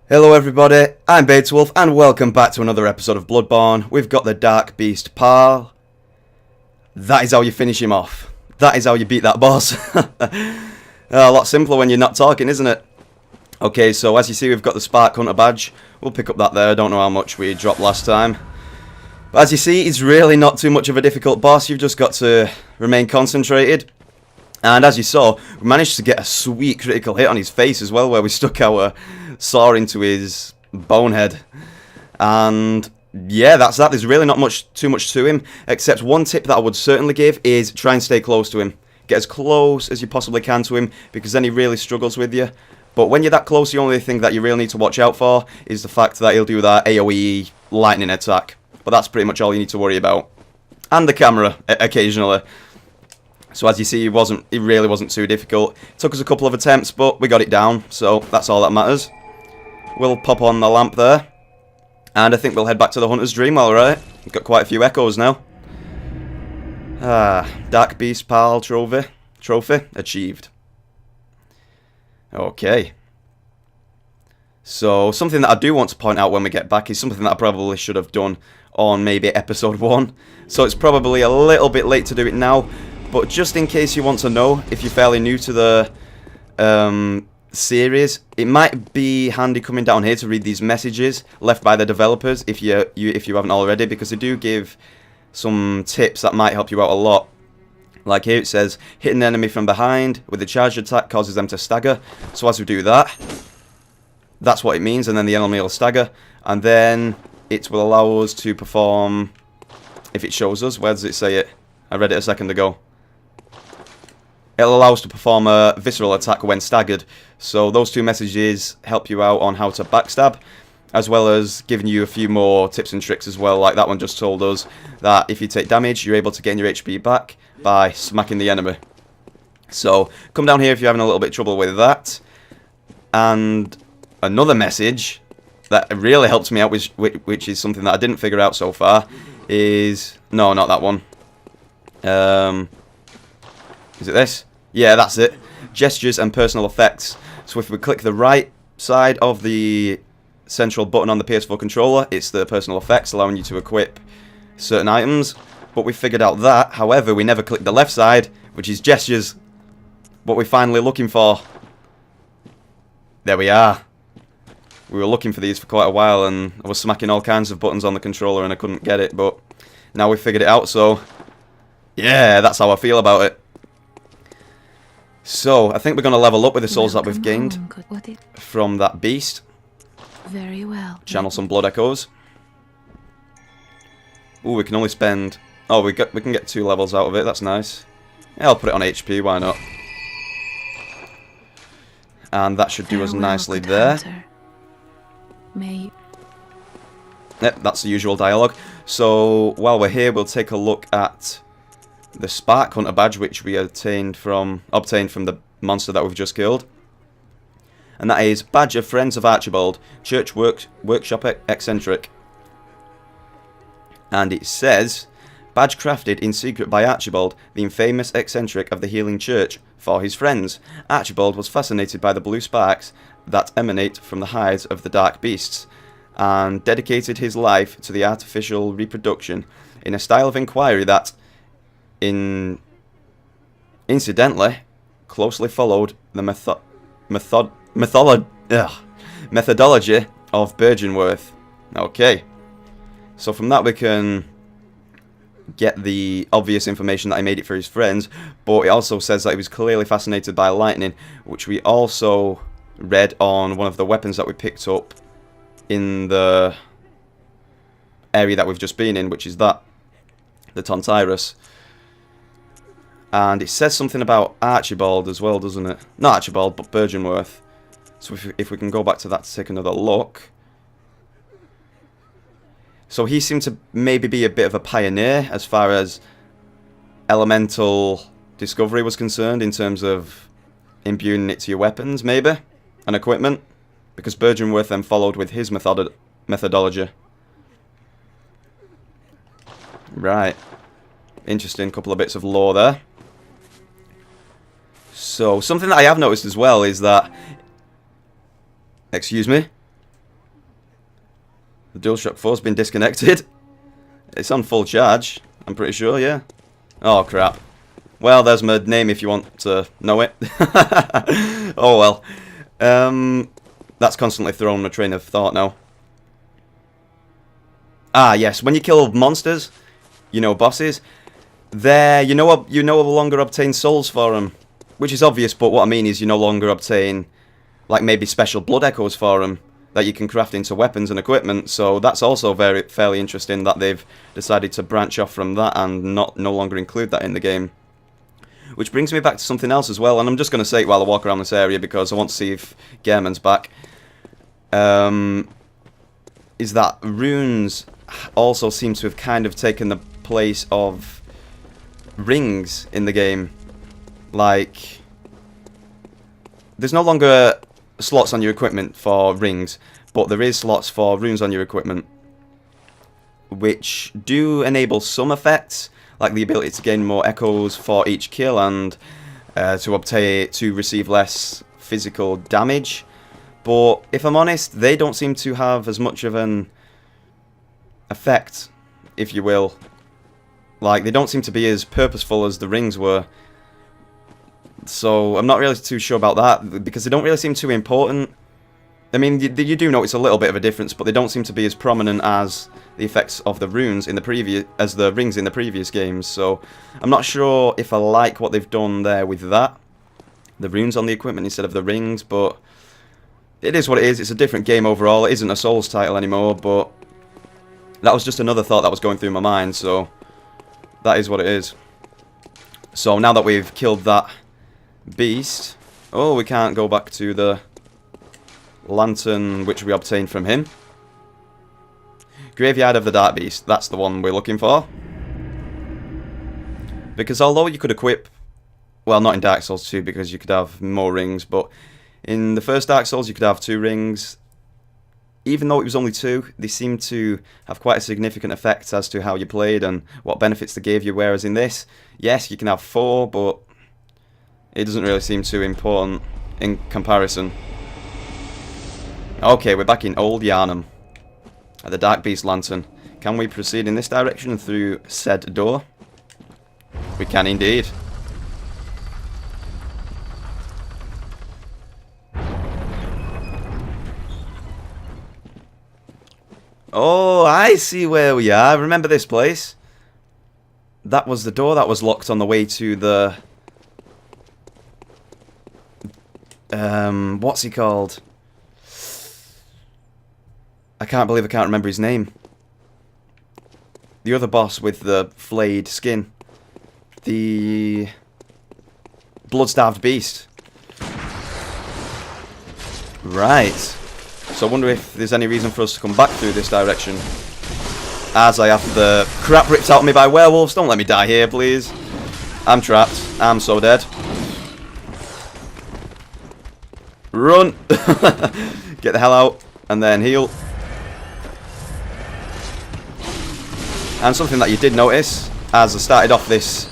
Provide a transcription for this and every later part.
Hello everybody, I'm Bateswolf and welcome back to another episode of Bloodborne. We've got the Dark Beast Parl. That is how you finish him off. That is how you beat that boss. A lot simpler when you're not talking, isn't it? Okay, so as you see we've got the Spark Hunter badge. We'll pick up that there, I don't know how much we dropped last time. But as you see, it's really not too much of a difficult boss, you've just got to remain concentrated. And as you saw, we managed to get a sweet critical hit on his face as well, where we stuck our saw into his bonehead. And yeah, that's that. There's really not too much to him, except one tip that I would certainly give is try and stay close to him. Get as close as you possibly can to him, because then he really struggles with you. But when you're that close, the only thing that you really need to watch out for is the fact that he'll do that AoE lightning attack. But that's pretty much all you need to worry about. And the camera, occasionally. So as you see, it really wasn't too difficult. It took us a couple of attempts, but we got it down, so that's all that matters. We'll pop on the lamp there, and I think we'll head back to the Hunter's Dream, alright. We've got quite a few echoes now. Dark Beast Parl Trophy achieved. Okay. So, something that I do want to point out when we get back is something that I probably should have done on maybe episode 1. So it's probably a little bit late to do it now. But just in case you want to know, if you're fairly new to the series, it might be handy coming down here to read these messages left by the developers if you haven't already, because they do give some tips that might help you out a lot. Like here it says, hit an enemy from behind with a charged attack causes them to stagger. So as we do that, that's what it means, and then the enemy will stagger, and then it will allow us to perform, if it shows us, where does it say it? I read it a second ago. It'll allow us to perform a visceral attack when staggered. So those two messages help you out on how to backstab, as well as giving you a few more tips and tricks as well. Like that one just told us that if you take damage, you're able to gain your HP back by smacking the enemy. So come down here if you're having a little bit of trouble with that. And another message that really helped me out, which is something that I didn't figure out so far, is... No, not that one. Is it this? Yeah, that's it. Gestures and personal effects. So if we click the right side of the central button on the PS4 controller, it's the personal effects, allowing you to equip certain items. But we figured out that. However, we never clicked the left side, which is gestures. What we're finally looking for. There we are. We were looking for these for quite a while, and I was smacking all kinds of buttons on the controller and I couldn't get it, but now we figured it out, so yeah, that's how I feel about it. So, I think we're going to level up with the souls that we've gained from that beast. Very well. Channel some blood echoes. Ooh, we can only spend... Oh, we can get 2 levels out of it, that's nice. Yeah, I'll put it on HP, why not? And that should do us nicely there. Yep, that's the usual dialogue. So, while we're here, we'll take a look at the Spark Hunter badge, which we obtained from the monster that we've just killed. And that is Badge of Friends of Archibald, Church Workshop Eccentric. And it says, badge crafted in secret by Archibald, the infamous eccentric of the Healing Church, for his friends. Archibald was fascinated by the blue sparks that emanate from the hides of the dark beasts, and dedicated his life to the artificial reproduction in a style of inquiry that, incidentally, closely followed the methodology of Burgenworth. Okay, so from that we can get the obvious information that he made it for his friends, but it also says that he was clearly fascinated by lightning, which we also read on one of the weapons that we picked up in the area that we've just been in, which is the Tontirus. And it says something about Archibald as well, doesn't it? Not Archibald, but Burgenworth. So if we can go back to that to take another look. So he seemed to maybe be a bit of a pioneer as far as elemental discovery was concerned, in terms of imbuing it to your weapons, maybe, and equipment. Because Burgenworth then followed with his methodology. Right. Interesting couple of bits of lore there. So, something that I have noticed as well is that... Excuse me? The DualShock 4's been disconnected. It's on full charge, I'm pretty sure, yeah. Oh, crap. Well, there's my name if you want to know it. Oh, well. That's constantly thrown a train of thought now. Ah, yes. When you kill monsters, you know, bosses, you no longer obtain souls for them. Which is obvious, but what I mean is you no longer obtain, like, maybe special blood echoes for them that you can craft into weapons and equipment. So that's also fairly interesting that they've decided to branch off from that and no longer include that in the game. Which brings me back to something else as well, and I'm just going to say it while I walk around this area because I want to see if Gehrman's back. Is that runes also seem to have kind of taken the place of rings in the game. Like, there's no longer slots on your equipment for rings, but there is slots for runes on your equipment, which do enable some effects, like the ability to gain more echoes for each kill and to receive less physical damage. But if I'm honest, they don't seem to have as much of an effect, if you will. Like, they don't seem to be as purposeful as the rings were. So I'm not really too sure about that, because they don't really seem too important. I mean, you do notice a little bit of a difference, but they don't seem to be as prominent as the effects of the runes in the rings in the previous games. So I'm not sure if I like what they've done there with that, the runes on the equipment instead of the rings. But it is what it is. It's a different game overall. It isn't a Souls title anymore. But that was just another thought that was going through my mind. So that is what it is. So now that we've killed that beast, oh, we can't go back to the lantern which we obtained from him. Graveyard of the Dark Beast, that's the one we're looking for. Because although you could equip, well, not in Dark Souls 2 because you could have more rings, but in the first Dark Souls you could have 2 rings. Even though it was only 2, they seemed to have quite a significant effect as to how you played and what benefits they gave you, whereas in this, yes, you can have 4, but it doesn't really seem too important in comparison. Okay, we're back in Old Yarnum at the Dark Beast Lantern. Can we proceed in this direction through said door? We can indeed. Oh, I see where we are. Remember this place? That was the door that was locked on the way to the... what's he called? I can't believe I can't remember his name. The other boss with the flayed skin. The blood-starved beast. Right. So I wonder if there's any reason for us to come back through this direction. As I have the crap ripped out of me by werewolves. Don't let me die here, please. I'm trapped. I'm so dead. Run! Get the hell out. And then heal. And something that you did notice, as I started off this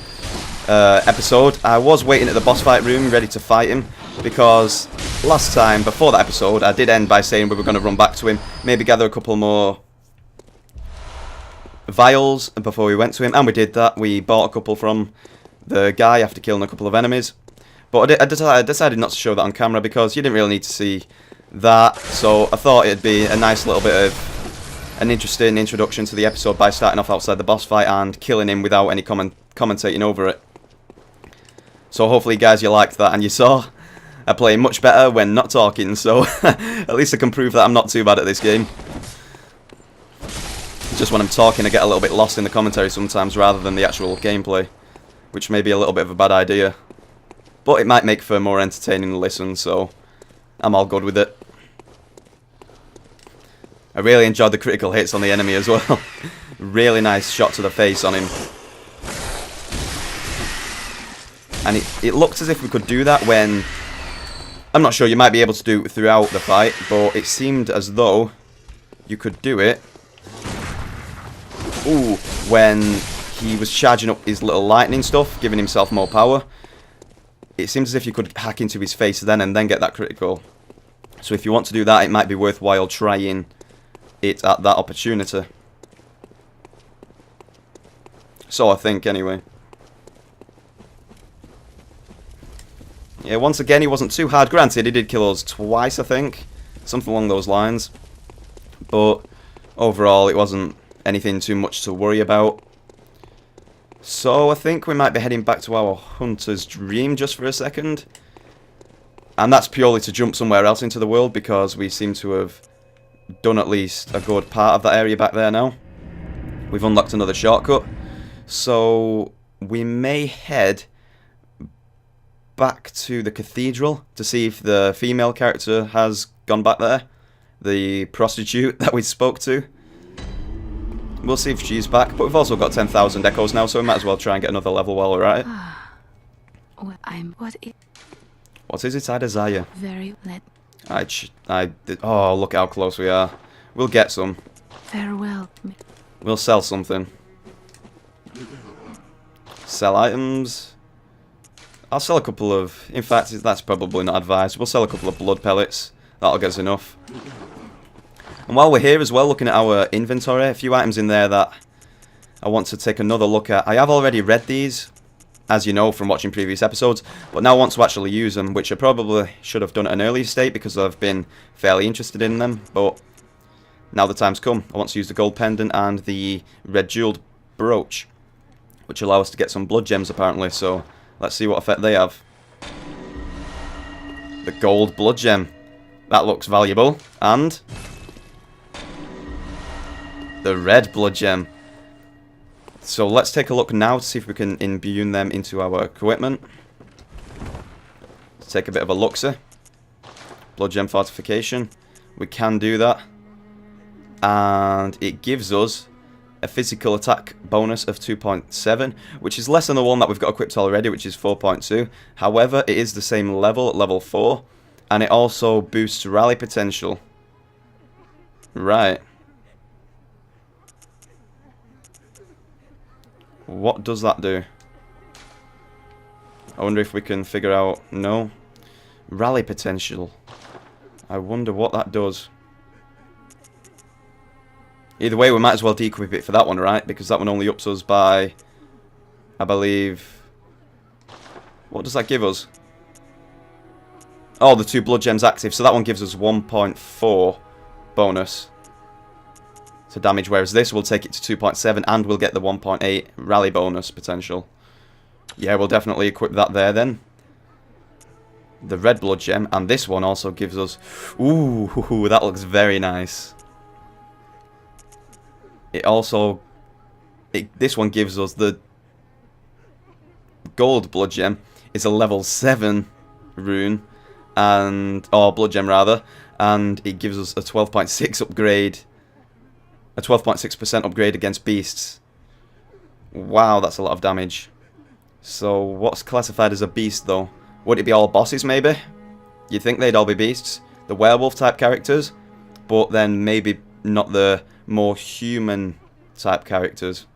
episode, I was waiting at the boss fight room ready to fight him, because last time, before that episode, I did end by saying we were going to run back to him, maybe gather a couple more vials before we went to him, and we did that. We bought a couple from the guy after killing a couple of enemies, but I decided not to show that on camera because you didn't really need to see that, so I thought it'd be a nice little bit of an interesting introduction to the episode by starting off outside the boss fight and killing him without any commentating over it. So hopefully, guys, you liked that, and you saw I play much better when not talking, so at least I can prove that I'm not too bad at this game. It's just when I'm talking I get a little bit lost in the commentary sometimes rather than the actual gameplay, which may be a little bit of a bad idea. But it might make for a more entertaining listen, so I'm all good with it. I really enjoyed the critical hits on the enemy as well. Really nice shot to the face on him. And it looked as if we could do that when... I'm not sure, you might be able to do it throughout the fight, but it seemed as though you could do it... Ooh, when he was charging up his little lightning stuff, giving himself more power. It seems as if you could hack into his face then and then get that critical. So if you want to do that, it might be worthwhile trying it at that opportunity. So I think, anyway. Yeah, once again, he wasn't too hard. Granted, he did kill us twice, I think. Something along those lines. But overall, it wasn't anything too much to worry about. So I think we might be heading back to our Hunter's Dream just for a second. And that's purely to jump somewhere else into the world, because we seem to have done at least a good part of that area back there now. We've unlocked another shortcut. So we may head back to the cathedral to see if the female character has gone back there. The prostitute that we spoke to. We'll see if she's back, but we've also got 10,000 echoes now, so we might as well try and get another level while we're at it. What is it I desire? Oh, look how close we are. We'll get some. Farewell. We'll sell something. Sell items. I'll sell a couple of... In fact, that's probably not advised. We'll sell a couple of blood pellets. That'll get us enough. And while we're here as well, looking at our inventory, a few items in there that I want to take another look at. I have already read these, as you know from watching previous episodes, but now I want to actually use them, which I probably should have done at an earlier state because I've been fairly interested in them, but now the time's come. I want to use the gold pendant and the red jeweled brooch, which allow us to get some blood gems apparently, so let's see what effect they have. The gold blood gem. That looks valuable. And the red blood gem. So let's take a look now to see if we can imbue them into our equipment. Let's take a bit of a look-see. Blood gem fortification. We can do that. And it gives us a physical attack bonus of 2.7, which is less than the one that we've got equipped already, which is 4.2. However, it is the same level at level 4. And it also boosts rally potential. Right. What does that do? I wonder if we can figure out... No. Rally potential. I wonder what that does. Either way, we might as well de-equip it for that one, right? Because that one only ups us by... I believe... What does that give us? Oh, the 2 blood gems active. So that one gives us 1.4 bonus to damage, whereas this will take it to 2.7 and we'll get the 1.8 rally bonus potential. Yeah, we'll definitely equip that there then. The red blood gem, and this one also gives us... Ooh, that looks very nice. It also... this one gives us the gold blood gem. It's a level 7 rune, and... or blood gem rather, and it gives us a 12.6 upgrade... a 12.6% upgrade against beasts. Wow, that's a lot of damage. So, what's classified as a beast, though? Would it be all bosses, maybe? You'd think they'd all be beasts. The werewolf-type characters. But then maybe not the more human-type characters.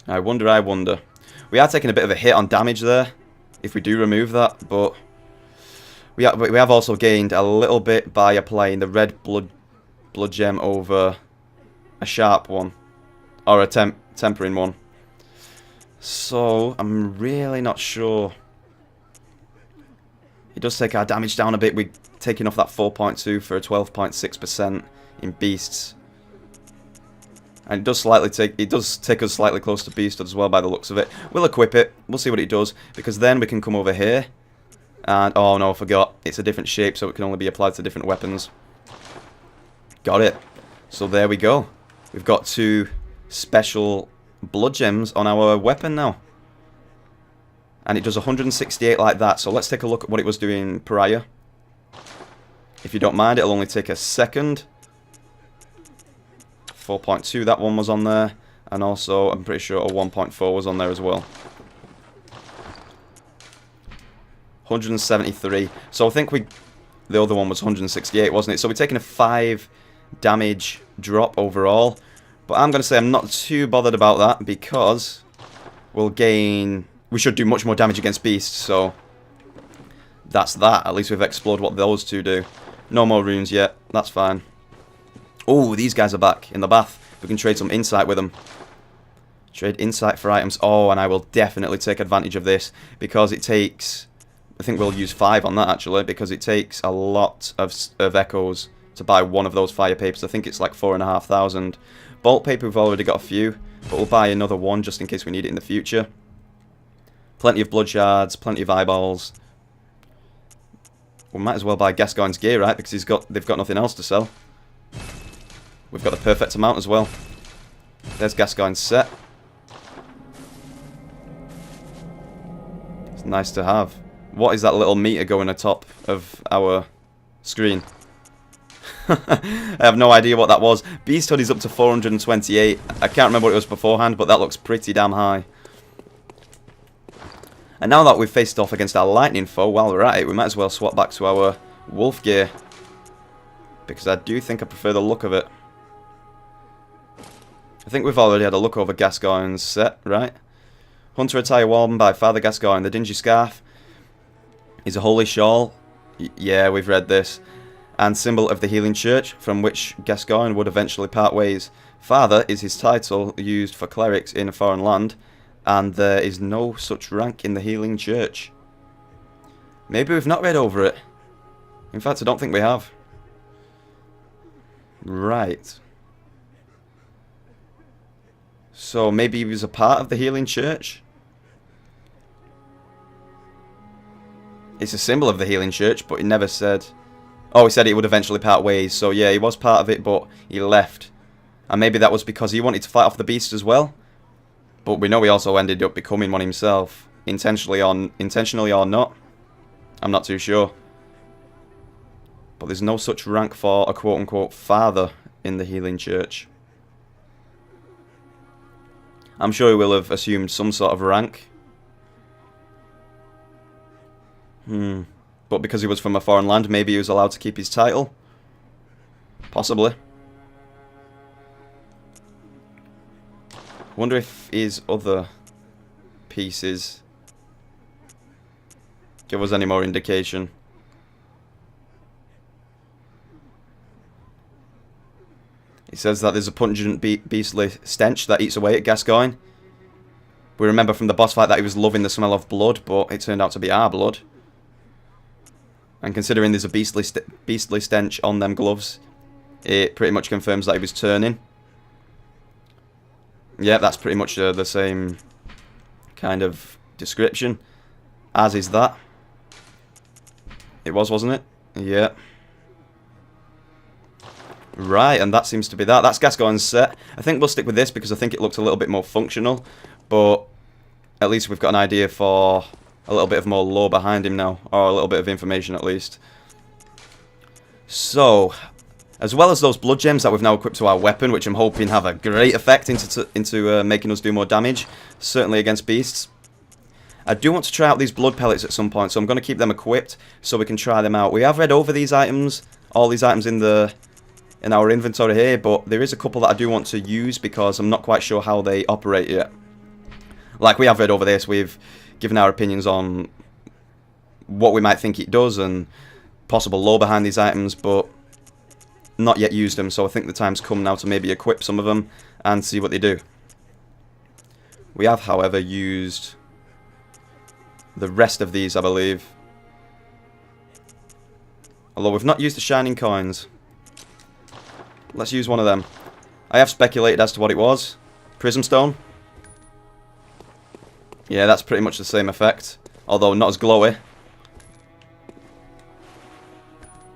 I wonder. We are taking a bit of a hit on damage there, if we do remove that. But we have also gained a little bit by applying the red blood gem over a sharp one, or a tempering one. So I'm really not sure. It does take our damage down a bit. We're taking off that 4.2 for a 12.6% in beasts, and it does take us slightly close to beast as well by the looks of it. We'll equip it. We'll see what it does, because then we can come over here and oh no, I forgot. It's a different shape, so it can only be applied to different weapons. Got it. So there we go. We've got 2 special blood gems on our weapon now. And it does 168 like that. So let's take a look at what it was doing prior. If you don't mind, it'll only take a second. 4.2, that one was on there. And also, I'm pretty sure a 1.4 was on there as well. 173. So I think the other one was 168, wasn't it? So we're taking a 5 damage drop overall, but I'm going to say I'm not too bothered about that, because we should do much more damage against beasts, so that's that. At least we've explored what those 2 do. No more runes yet, that's fine. Oh, these guys are back in the bath. We can trade some insight with them. Trade insight for items. Oh, and I will definitely take advantage of this because it takes... I think we'll use 5 on that, actually, because it takes a lot of echoes to buy one of those fire papers. I think it's like 4,500. Bolt paper, we've already got a few, but we'll buy another one just in case we need it in the future. Plenty of blood shards, plenty of eyeballs. We might as well buy Gascoigne's gear, right? Because they've got nothing else to sell. We've got the perfect amount as well. There's Gascoigne's set. It's nice to have. What is that little meter going atop of our screen? I have no idea what that was. Beast Hood is up to 428. I can't remember what it was beforehand, but that looks pretty damn high. And now that we've faced off against our lightning foe, while we're at it, we might as well swap back to our wolf gear. Because I do think I prefer the look of it. I think we've already had a look over Gascoigne's set, right? Hunter attire worn by Father Gascoigne. The dingy scarf is a holy shawl. Yeah, we've read this. And symbol of the healing church, from which Gascoigne would eventually part ways. Father is his title used for clerics in a foreign land, and there is no such rank in the healing church. Maybe we've not read over it. In fact, I don't think we have. Right. So maybe he was a part of the healing church? It's a symbol of the healing church, but it never said... Oh, he said he would eventually part ways. So yeah, he was part of it, but he left. And maybe that was because he wanted to fight off the beast as well. But we know he also ended up becoming one himself. Intentionally or not. I'm not too sure. But there's no such rank for a quote-unquote father in the healing church. I'm sure he will have assumed some sort of rank. But because he was from a foreign land, maybe he was allowed to keep his title. Possibly. Wonder if his other pieces give us any more indication. He says that there's a pungent beastly stench that eats away at Gascoigne. We remember from the boss fight that he was loving the smell of blood, but it turned out to be our blood. And considering there's a beastly stench on them gloves, it pretty much confirms that he was turning. Yeah, that's pretty much the same kind of description, as is that. It was, wasn't it? Yeah. Right, and that seems to be that. That's Gascoigne's set. I think we'll stick with this because I think it looks a little bit more functional, but at least we've got an idea for a little bit of more lore behind him now, or a little bit of information at least. So, as well as those blood gems that we've now equipped to our weapon, which I'm hoping have a great effect into making us do more damage, certainly against beasts, I do want to try out these blood pellets at some point, so I'm going to keep them equipped so we can try them out. We have read over these items, all these items in our inventory here, but there is a couple that I do want to use because I'm not quite sure how they operate yet. Like, we have read over this, we've given our opinions on what we might think it does and possible lore behind these items, but not yet used them, so I think the time's come now to maybe equip some of them and see what they do. We have, however, used the rest of these, I believe. Although we've not used the shining coins. Let's use one of them. I have speculated as to what it was. Prism stone. Yeah, that's pretty much the same effect, although not as glowy.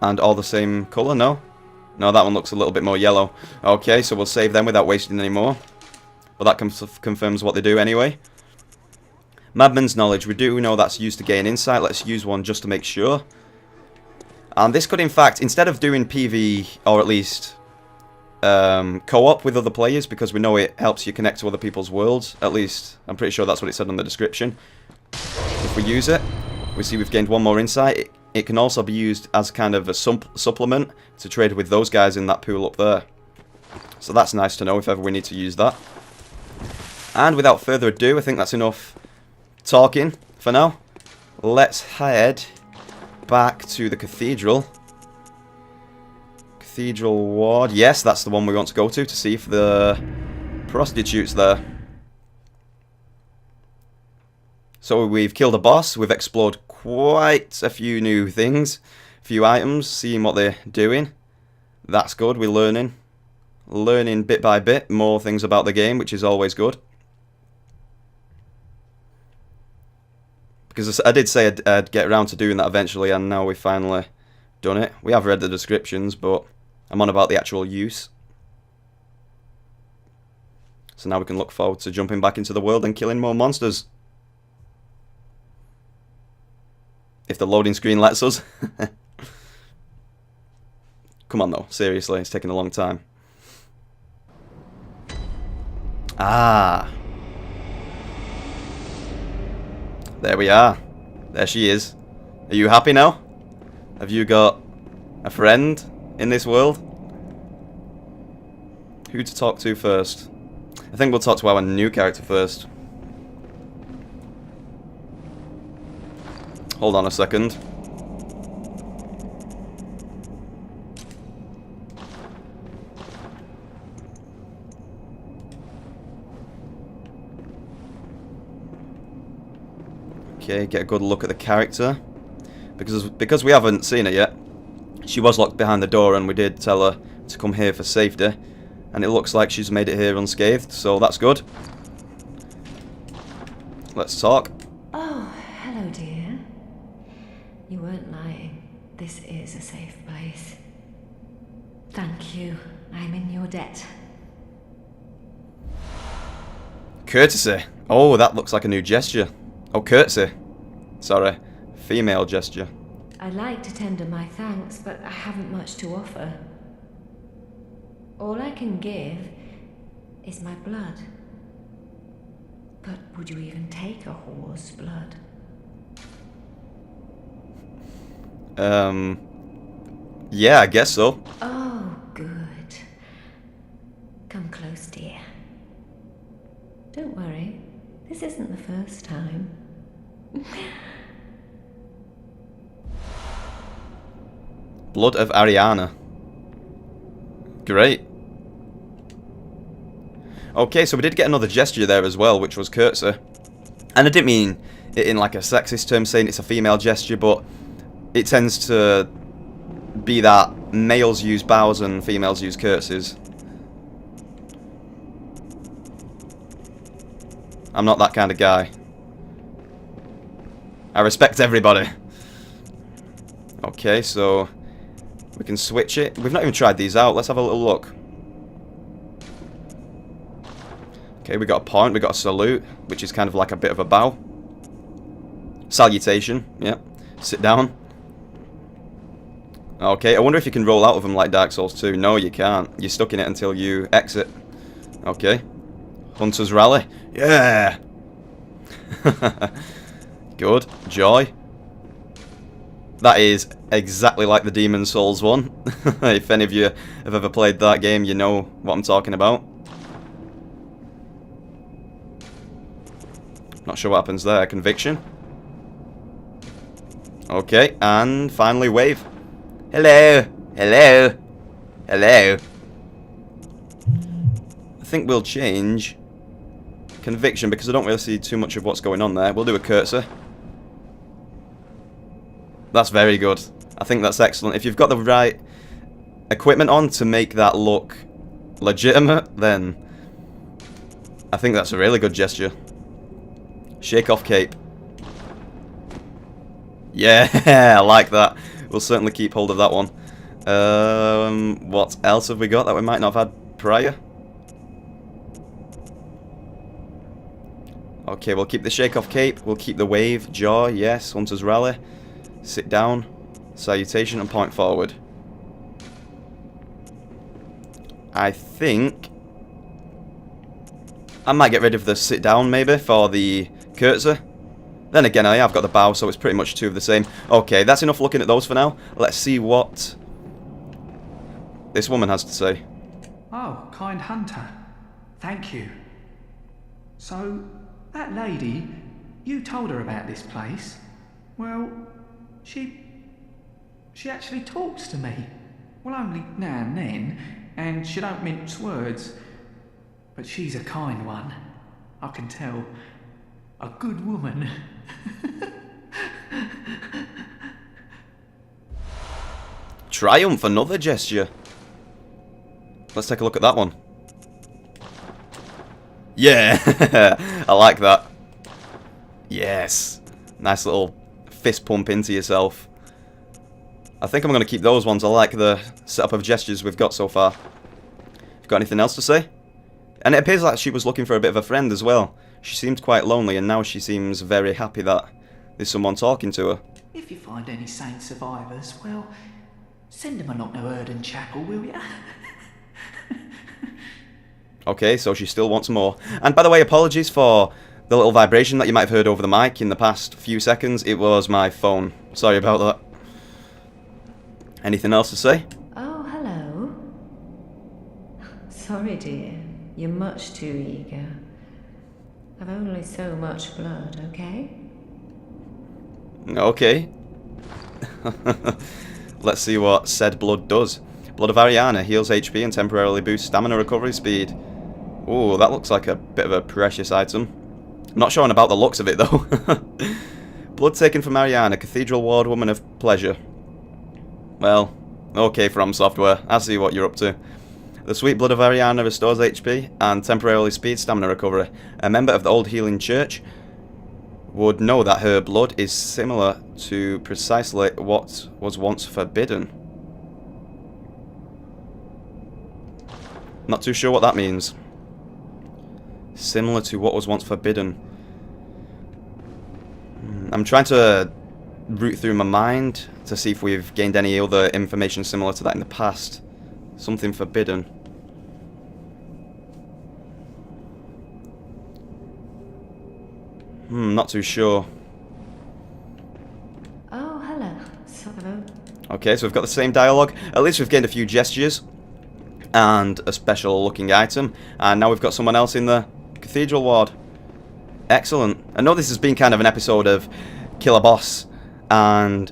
And all the same colour, no? No, that one looks a little bit more yellow. Okay, so we'll save them without wasting any more. But that confirms what they do anyway. Madman's Knowledge, we do know that's used to gain insight. Let's use one just to make sure. And this could, in fact, instead of doing PV, or at least co-op with other players, because we know it helps you connect to other people's worlds. At least, I'm pretty sure that's what it said on the description. If we use it, we see we've gained one more insight. It can also be used as kind of a supplement to trade with those guys in that pool up there. So that's nice to know if ever we need to use that. And without further ado, I think that's enough talking for now. Let's head back to the cathedral. Cathedral Ward. Yes, that's the one we want to go to see if the prostitute's there. So we've killed a boss. We've explored quite a few new things. A few items, seeing what they're doing. That's good. We're learning. Learning bit by bit more things about the game, which is always good. Because I did say I'd get around to doing that eventually, and now we've finally done it. We have read the descriptions, but I'm on about the actual use. So now we can look forward to jumping back into the world and killing more monsters. If the loading screen lets us. Come on though, seriously, it's taking a long time. Ah. There we are. There she is. Are you happy now? Have you got a friend in this world? Who to talk to first? I think we'll talk to our new character first. Hold on a second. Okay, get a good look at the character. Because we haven't seen her yet. She was locked behind the door and we did tell her to come here for safety. And it looks like she's made it here unscathed, so that's good. Let's talk. Oh, hello, dear. You weren't lying. This is a safe place. Thank you. I'm in your debt. Courtesy. Oh, that looks like a new gesture. Oh, curtsy. Sorry. Female gesture. I'd like to tender my thanks, but I haven't much to offer. All I can give is my blood. But would you even take a whore's blood? Yeah, I guess so. Oh, good. Come close, dear. Don't worry, this isn't the first time. Blood of Ariana. Great. Okay, so we did get another gesture there as well, which was curtsy. And I didn't mean it in like a sexist term, saying it's a female gesture, but it tends to be that males use bows and females use curtsies. I'm not that kind of guy. I respect everybody. Okay, so we can switch it. We've not even tried these out. Let's have a little look. Okay, we got a point, we got a salute, which is kind of like a bit of a bow. Salutation, yeah. Sit down. Okay, I wonder if you can roll out of them like Dark Souls 2. No, you can't. You're stuck in it until you exit. Okay. Hunter's Rally. Yeah! Good. Joy. That is exactly like the Demon Souls one. If any of you have ever played that game, you know what I'm talking about. Not sure what happens there. Conviction. Okay, and finally wave. Hello! Hello! Hello! I think we'll change conviction because I don't really see too much of what's going on there. We'll do a curtsy. That's very good. I think that's excellent. If you've got the right equipment on to make that look legitimate, then I think that's a really good gesture. Shake off cape. Yeah, I like that. We'll certainly keep hold of that one. What else have we got that we might not have had prior? Okay, we'll keep the shake off cape. We'll keep the wave, jaw, yes, Hunter's Rally. Sit down, salutation, and point forward. I think I might get rid of the sit down maybe for the curtsy. Then again, I have got the bow, so it's pretty much two of the same. Okay, that's enough looking at those for now. Let's see what this woman has to say. Oh, kind hunter. Thank you. So, that lady, you told her about this place. Well, she actually talks to me. Well, only now and then, and she don't mince words. But she's a kind one, I can tell. A good woman. Triumph, another gesture. Let's take a look at that one. Yeah, I like that. Yes. Nice little fist pump into yourself. I think I'm going to keep those ones. I like the setup of gestures we've got so far. You got anything else to say? And it appears like she was looking for a bit of a friend as well. She seemed quite lonely, and now she seems very happy that there's someone talking to her. If you find any saint survivors, well, send them along to Erdon Chapel, will ya? Okay, so she still wants more. And by the way, apologies for the little vibration that you might have heard over the mic in the past few seconds. It was my phone. Sorry about that. Anything else to say? Oh, hello. Sorry, dear. You're much too eager. I've only so much blood, okay? Okay. Let's see what said blood does. Blood of Ariana heals HP and temporarily boosts stamina recovery speed. Ooh, that looks like a bit of a precious item. Not sure about the looks of it though. Blood taken from Ariana, Cathedral Ward, Woman of Pleasure. Well, okay, From Software. I see what you're up to. The sweet blood of Ariana restores HP and temporarily speeds stamina recovery. A member of the Old Healing Church would know that her blood is similar to precisely what was once forbidden. Not too sure what that means. Similar to what was once forbidden. I'm trying to root through my mind to see if we've gained any other information similar to that in the past. Something forbidden. Not too sure. Oh, hello. Hello. Okay, so we've got the same dialogue. At least we've gained a few gestures and a special looking item. And now we've got someone else in the Cathedral Ward. Excellent. I know this has been kind of an episode of kill a boss and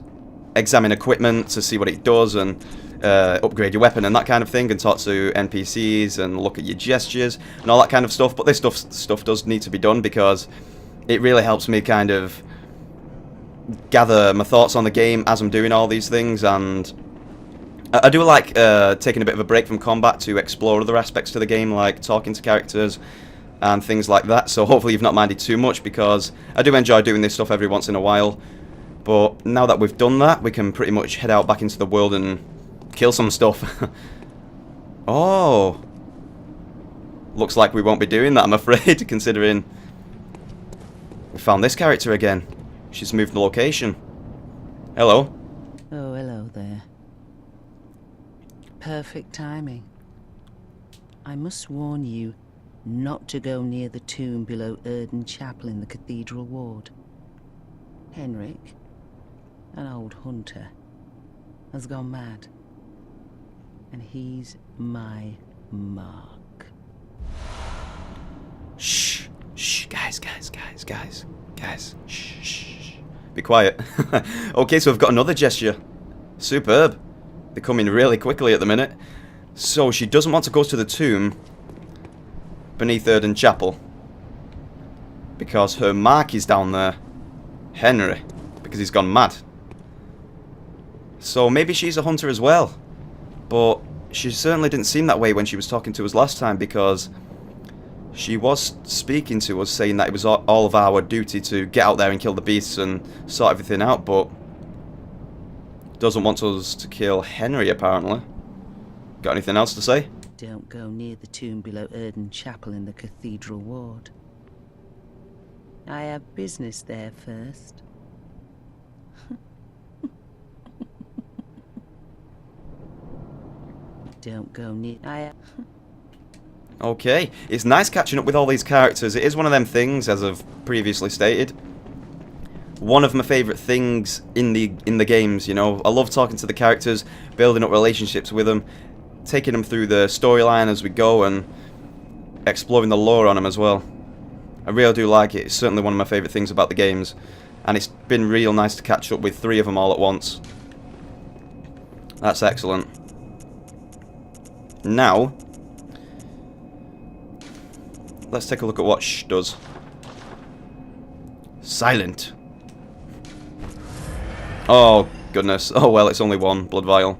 examine equipment to see what it does and upgrade your weapon and that kind of thing, and talk to NPCs and look at your gestures and all that kind of stuff. But this stuff does need to be done because it really helps me kind of gather my thoughts on the game as I'm doing all these things. And I do like taking a bit of a break from combat to explore other aspects to the game, like talking to characters and things like that. So hopefully you've not minded too much, because I do enjoy doing this stuff every once in a while. But now that we've done that, we can pretty much head out back into the world and kill some stuff. Oh. Looks like we won't be doing that, I'm afraid, considering we found this character again. She's moved the location. Hello. Oh, hello there. Perfect timing. I must warn you not to go near the tomb below Erdon Chapel in the Cathedral Ward. Henrik, an old hunter, has gone mad. And he's my mark. Shh. Shh. Guys. Shh. Be quiet. Okay, so we've got another gesture. Superb. They're coming really quickly at the minute. So she doesn't want to go to the tomb beneath Erdon Chapel because her mark is down there. Henry. Because he's gone mad. So maybe she's a hunter as well. But she certainly didn't seem that way when she was talking to us last time, because she was speaking to us saying that it was all of our duty to get out there and kill the beasts and sort everything out, but doesn't want us to kill Henry, apparently. Got anything else to say? Don't go near the tomb below Erdon Chapel in the Cathedral Ward. I have business there first. Don't go near... Okay, it's nice catching up with all these characters. It is one of them things, as I've previously stated. One of my favourite things in the games, you know. I love talking to the characters, building up relationships with them, taking them through the storyline as we go, and exploring the lore on them as well. I really do like it. It's certainly one of my favourite things about the games. And it's been real nice to catch up with 3 of them all at once. That's excellent. Now, let's take a look at what shh does. Silent. Oh, goodness. Oh, well, it's only one blood vial.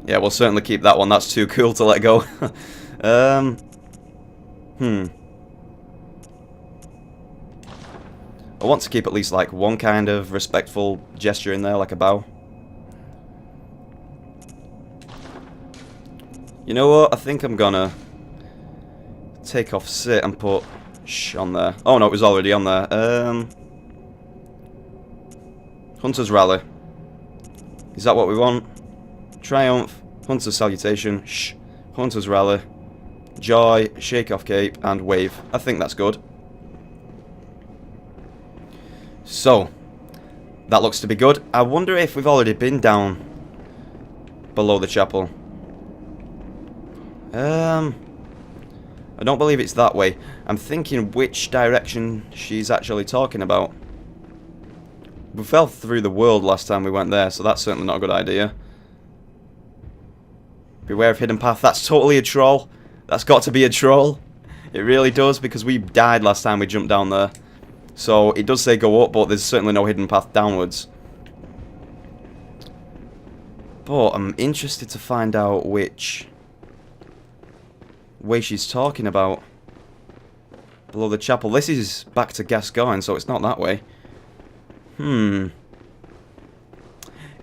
Yeah, we'll certainly keep that one. That's too cool to let go. I want to keep at least, like, one kind of respectful gesture in there, like a bow. You know what? I think I'm gonna take off sit and put shh on there. Oh, no, it was already on there. Hunter's Rally. Is that what we want? Triumph, Hunter's Salutation, shh, Hunter's Rally, Joy, Shake Off Cape, and Wave. I think that's good. So, that looks to be good. I wonder if we've already been down below the chapel. I don't believe it's that way. I'm thinking which direction she's actually talking about. We fell through the world last time we went there, so that's certainly not a good idea. Beware of hidden path. That's totally a troll. That's got to be a troll. It really does, because we died last time we jumped down there. So it does say go up, but there's certainly no hidden path downwards. But I'm interested to find out which way she's talking about. Below the chapel. This is back to Gascoigne, so it's not that way.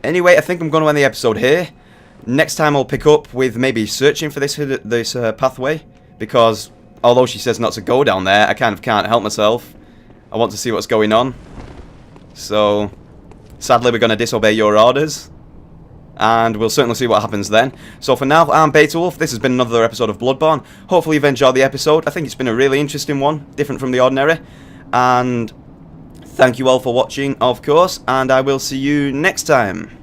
Anyway, I think I'm going to end the episode here. Next time I'll pick up with maybe searching for this pathway, because although she says not to go down there, I kind of can't help myself. I want to see what's going on. So, sadly we're going to disobey your orders, and we'll certainly see what happens then. So for now, I'm Beetwolf. This has been another episode of Bloodborne. Hopefully you've enjoyed the episode. I think it's been a really interesting one, different from the ordinary. And thank you all for watching, of course, and I will see you next time.